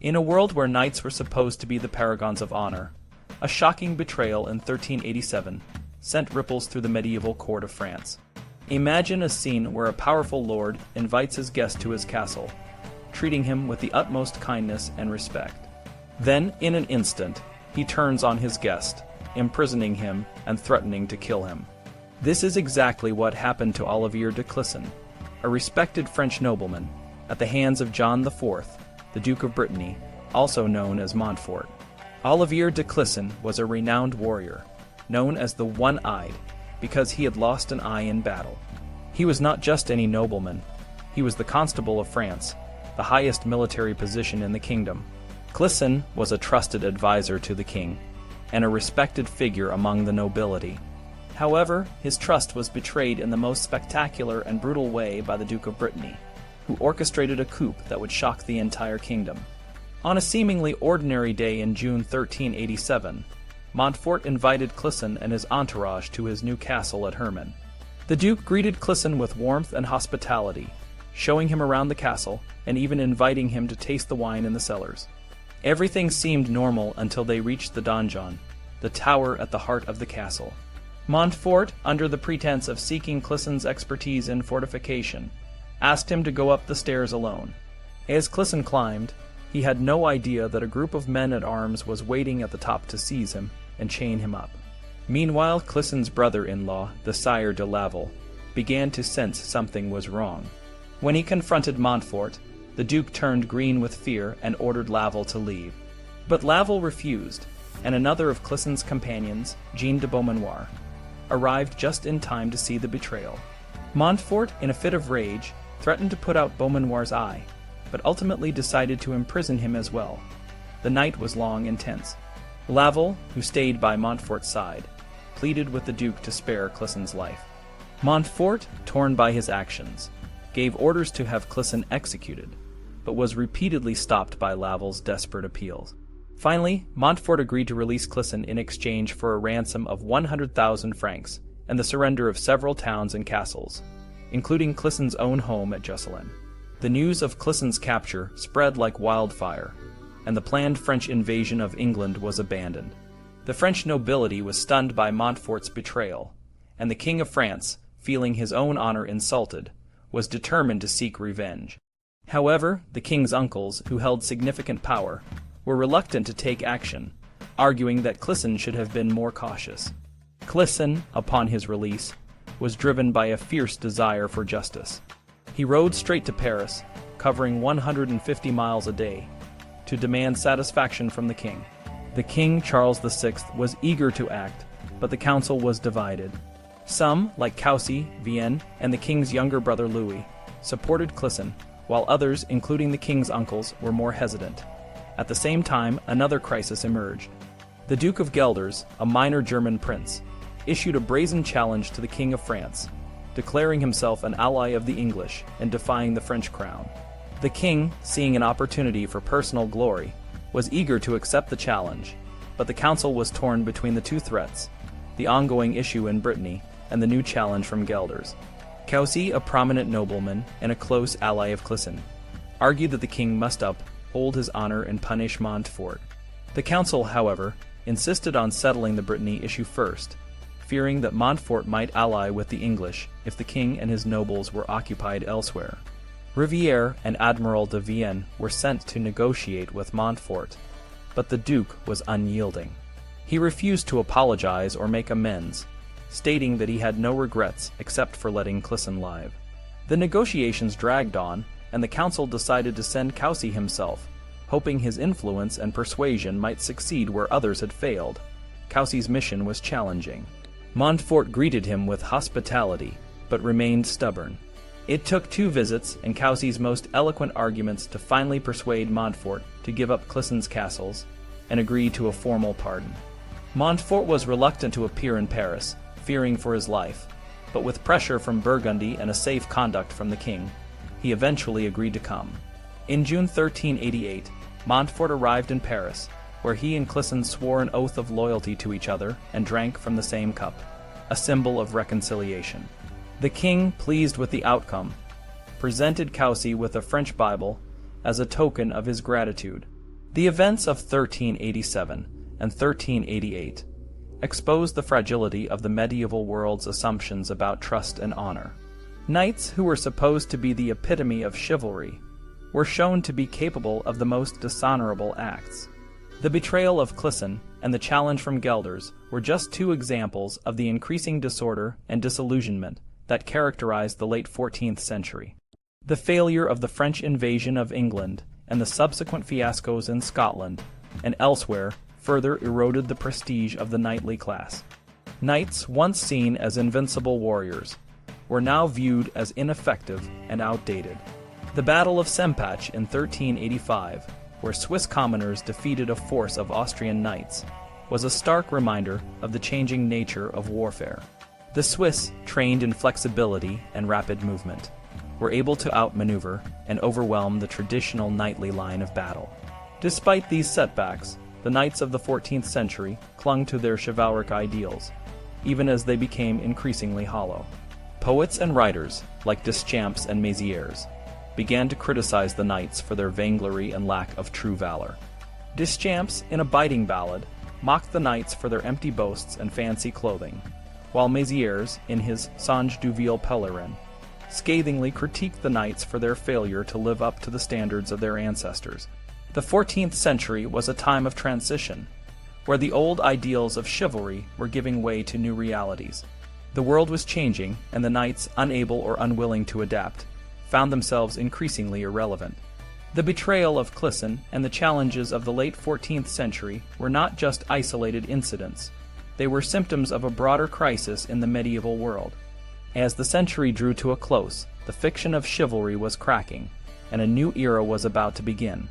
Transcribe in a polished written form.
In a world where knights were supposed to be the paragons of honor, a shocking betrayal in 1387 sent ripples through the medieval court of France. Imagine a scene where a powerful lord invites his guest to his castle, treating him with the utmost kindness and respect. Then, in an instant, he turns on his guest, imprisoning him and threatening to kill him. This is exactly what happened to Olivier de Clisson, a respected French nobleman, at the hands of John IV, the Duke of Brittany, also known as Montfort. Olivier de Clisson was a renowned warrior, known as the One-Eyed, because he had lost an eye in battle. He was not just any nobleman. He was the Constable of France, the highest military position in the kingdom. Clisson was a trusted advisor to the king, and a respected figure among the nobility. However, his trust was betrayed in the most spectacular and brutal way by the Duke of Brittany, who orchestrated a coup that would shock the entire kingdom. On a seemingly ordinary day in June 1387, Montfort invited Clisson and his entourage to his new castle at Herman. The Duke greeted Clisson with warmth and hospitality, showing him around the castle and even inviting him to taste the wine in the cellars. Everything seemed normal until they reached the donjon, the tower at the heart of the castle. Montfort, under the pretense of seeking Clisson's expertise in fortification, asked him to go up the stairs alone. As Clisson climbed, he had no idea that a group of men-at-arms was waiting at the top to seize him and chain him up. Meanwhile, Clisson's brother-in-law, the Sire de Laval, began to sense something was wrong. When he confronted Montfort, the Duke turned green with fear and ordered Laval to leave. But Laval refused, and another of Clisson's companions, Jean de Beaumanoir, arrived just in time to see the betrayal. Montfort, in a fit of rage, threatened to put out Beaumanoir's eye, but ultimately decided to imprison him as well. The night was long and tense. Laval, who stayed by Montfort's side, pleaded with the Duke to spare Clisson's life. Montfort, torn by his actions, gave orders to have Clisson executed, but was repeatedly stopped by Laval's desperate appeals. Finally, Montfort agreed to release Clisson in exchange for a ransom of 100,000 francs and the surrender of several towns and castles, including Clisson's own home at Josselin. The news of Clisson's capture spread like wildfire, and the planned French invasion of England was abandoned. The French nobility was stunned by Montfort's betrayal, and the King of France, feeling his own honor insulted, was determined to seek revenge. However, the king's uncles, who held significant power, were reluctant to take action, arguing that Clisson should have been more cautious. Clisson, upon his release, was driven by a fierce desire for justice. He rode straight to Paris, covering 150 miles a day, to demand satisfaction from the king. The king, Charles VI, was eager to act, but the council was divided. Some, like Coucy, Vienne, and the king's younger brother Louis, supported Clisson, while others, including the king's uncles, were more hesitant. At the same time, another crisis emerged. The Duke of Guelders, a minor German prince, issued a brazen challenge to the King of France, declaring himself an ally of the English and defying the French crown. The king, seeing an opportunity for personal glory, was eager to accept the challenge, but the council was torn between the two threats, the ongoing issue in Brittany and the new challenge from Guelders. Coucy, a prominent nobleman and a close ally of Clisson, argued that the king must uphold his honor and punish Montfort. The council, however, insisted on settling the Brittany issue first, fearing that Montfort might ally with the English if the king and his nobles were occupied elsewhere. Rivière and Admiral de Vienne were sent to negotiate with Montfort, but the Duke was unyielding. He refused to apologize or make amends, stating that he had no regrets except for letting Clisson live. The negotiations dragged on, and the council decided to send Coucy himself, hoping his influence and persuasion might succeed where others had failed. Coucy's mission was challenging. Montfort greeted him with hospitality, but remained stubborn. It took 2 visits and Coucy's most eloquent arguments to finally persuade Montfort to give up Clisson's castles and agree to a formal pardon. Montfort was reluctant to appear in Paris, fearing for his life, but with pressure from Burgundy and a safe conduct from the king, he eventually agreed to come. In June 1388, Montfort arrived in Paris, where he and Clisson swore an oath of loyalty to each other and drank from the same cup, a symbol of reconciliation. The king, pleased with the outcome, presented Coucy with a French Bible as a token of his gratitude, The events of 1387 and 1388 exposed the fragility of the medieval world's assumptions about trust and honor. Knights, who were supposed to be the epitome of chivalry, were shown to be capable of the most dishonorable acts. The betrayal of Clisson and the challenge from Gelders were just two examples of the increasing disorder and disillusionment that characterized the late 14th century. The failure of the French invasion of England and the subsequent fiascos in Scotland and elsewhere further eroded the prestige of the knightly class. Knights, once seen as invincible warriors, were now viewed as ineffective and outdated. The Battle of Sempach in 1385, where Swiss commoners defeated a force of Austrian knights, was a stark reminder of the changing nature of warfare. The Swiss, trained in flexibility and rapid movement, were able to outmaneuver and overwhelm the traditional knightly line of battle. Despite these setbacks, the knights of the 14th century clung to their chivalric ideals, even as they became increasingly hollow. Poets and writers, like Deschamps and Mézières, began to criticize the knights for their vainglory and lack of true valor. Deschamps, in a biting ballad, mocked the knights for their empty boasts and fancy clothing, while Mézières, in his Songe du Vieux Pèlerin, scathingly critiqued the knights for their failure to live up to the standards of their ancestors. The 14th century was a time of transition, where the old ideals of chivalry were giving way to new realities. The world was changing, and the knights, unable or unwilling to adapt, found themselves increasingly irrelevant. The betrayal of Clisson and the challenges of the late 14th century were not just isolated incidents. They were symptoms of a broader crisis in the medieval world. As the century drew to a close, the fiction of chivalry was cracking, and a new era was about to begin.